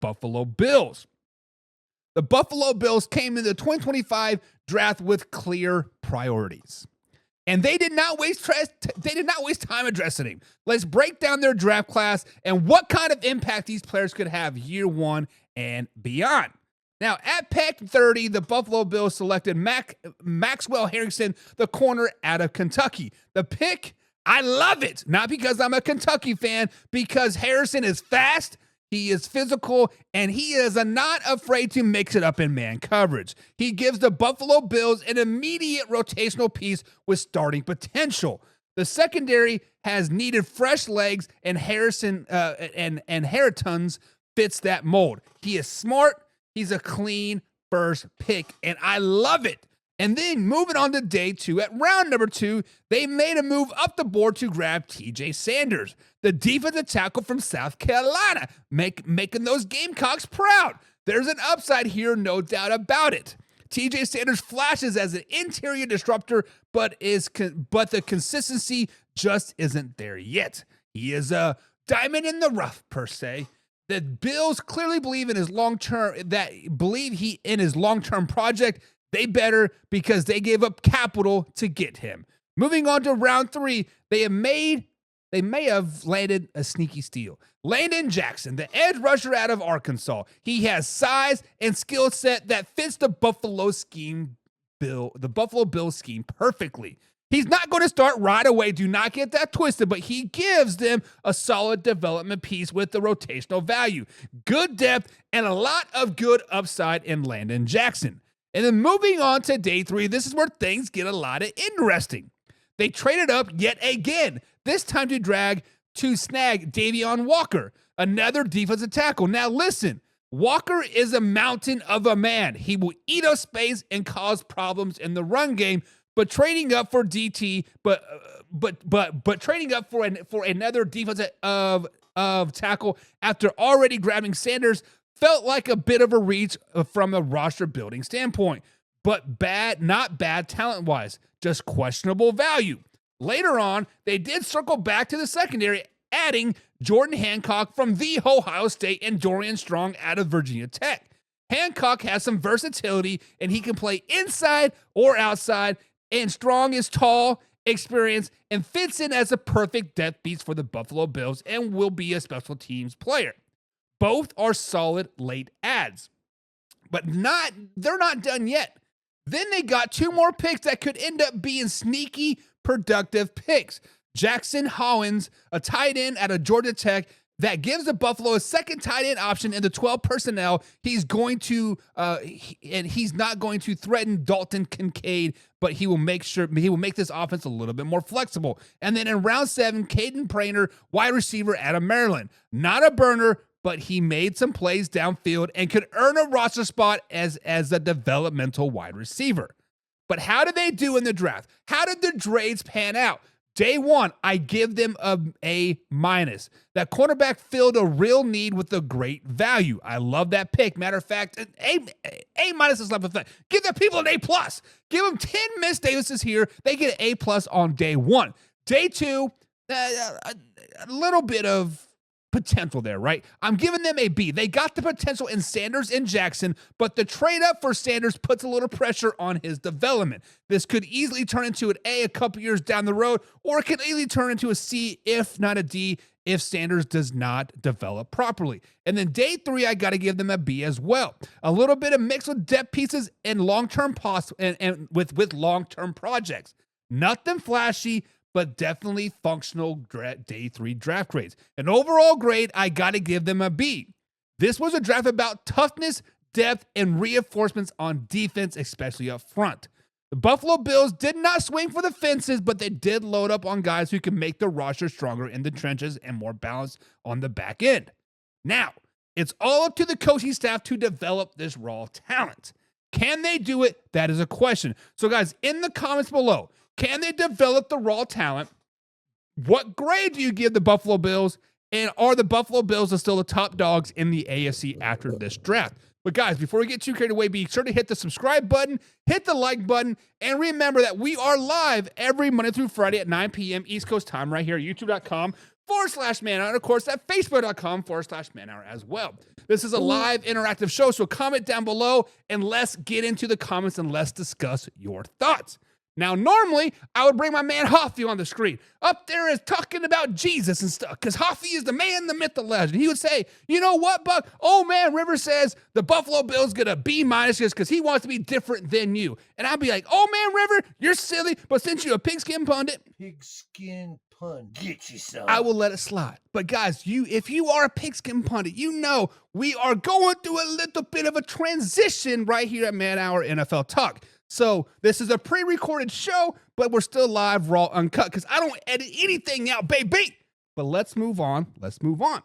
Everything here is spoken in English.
Buffalo Bills. The Buffalo Bills came into the 2025 draft with clear priorities. And they did not waste time addressing him. Let's break down their draft class and what kind of impact these players could have year one and beyond. Now, at pick 30, the Buffalo Bills selected Maxwell Harrison, the corner out of Kentucky. The pick, I love it. Not because I'm a Kentucky fan, because Harrison is fast, he is physical, and he is not afraid to mix it up in man coverage. He gives the Buffalo Bills an immediate rotational piece with starting potential. The secondary has needed fresh legs, and Harrison and Harrington's fits that mold. He is smart. He's a clean first pick, and I love it. And then moving on to day 2, at round number 2, they made a move up the board to grab TJ Sanders, the defensive tackle from South Carolina, making those Gamecocks proud. There's an upside here, no doubt about it. TJ Sanders flashes as an interior disruptor, but the consistency just isn't there yet. He is a diamond in the rough, per se. The Bills clearly believe in his long-term project. They better, because they gave up capital to get him. Moving on to round 3, they may have landed a sneaky steal. Landon Jackson, the edge rusher out of Arkansas. He has size and skill set that fits the Buffalo Bills scheme perfectly. He's not going to start right away. Do not get that twisted, but he gives them a solid development piece with the rotational value, good depth, and a lot of good upside in Landon Jackson. And then moving on to day 3, this is where things get a lot of interesting. They traded up yet again, this time to snag Davion Walker, another defensive tackle. Now listen, Walker is a mountain of a man. He will eat up space and cause problems in the run game, but trading up for DT, but trading up for another defensive of tackle after already grabbing Sanders felt like a bit of a reach from a roster building standpoint, but not bad talent-wise, just questionable value. Later on, they did circle back to the secondary, adding Jordan Hancock from the Ohio State and Dorian Strong out of Virginia Tech. Hancock has some versatility, and he can play inside or outside, and Strong is tall, experienced, and fits in as a perfect depth piece for the Buffalo Bills and will be a special teams player. Both are solid late adds, but they're not done yet. Then they got 2 more picks that could end up being sneaky, productive picks. Jackson Hollins, a tight end out of Georgia Tech, that gives the Buffalo a second tight end option in the 12 personnel. He's not going to threaten Dalton Kincaid, but he will make this offense a little bit more flexible. And then in round 7, Caden Prater, wide receiver out of Maryland, not a burner, but he made some plays downfield and could earn a roster spot as a developmental wide receiver. But how did they do in the draft? How did the grades pan out? Day 1, I give them an A-. That cornerback filled a real need with a great value. I love that pick. Matter of fact, an A- is not pathetic. Give the people an A+. Give them 10 Miss Davises here. They get an A+ on day 1. Day 2, a little bit of potential there, right? I'm giving them a B. They got the potential in Sanders and Jackson, but the trade up for Sanders puts a little pressure on his development. This could easily turn into an A couple years down the road, or it could easily turn into a C, if not a D, if Sanders does not develop properly. And then day 3, I got to give them a B as well. A little bit of mix with depth pieces and long-term and with long-term projects. Nothing flashy, but definitely functional day 3 draft grades. An overall grade, I got to give them a B. This was a draft about toughness, depth, and reinforcements on defense, especially up front. The Buffalo Bills did not swing for the fences, but they did load up on guys who can make the roster stronger in the trenches and more balanced on the back end. Now, it's all up to the coaching staff to develop this raw talent. Can they do it? That is a question. So guys, in the comments below, can they develop the raw talent? What grade do you give the Buffalo Bills? And are the Buffalo Bills still the top dogs in the AFC after this draft? But guys, before we get too carried away, be sure to hit the subscribe button, hit the like button, and remember that we are live every Monday through Friday at 9 p.m. East Coast time right here at youtube.com Facebook.com/man hour. And of course, at Facebook.com/man hour as well. This is a live interactive show, so comment down below and let's get into the comments and let's discuss your thoughts. Now, normally, I would bring my man Hoffy on the screen. Up there is talking about Jesus and stuff, because Hoffy is the man, the myth, the legend. He would say, you know what, Buck? Oh, man, River says the Buffalo Bills get a B- just because he wants to be different than you. And I'd be like, oh, man, River, you're silly, but since you're a pigskin pundit, get you some. I will let it slide. But guys, if you are a pigskin pundit, you know we are going through a little bit of a transition right here at Man Hour NFL Talk. So this is a pre-recorded show, but we're still live, raw, uncut, because I don't edit anything out, baby. But let's move on. Let's move on.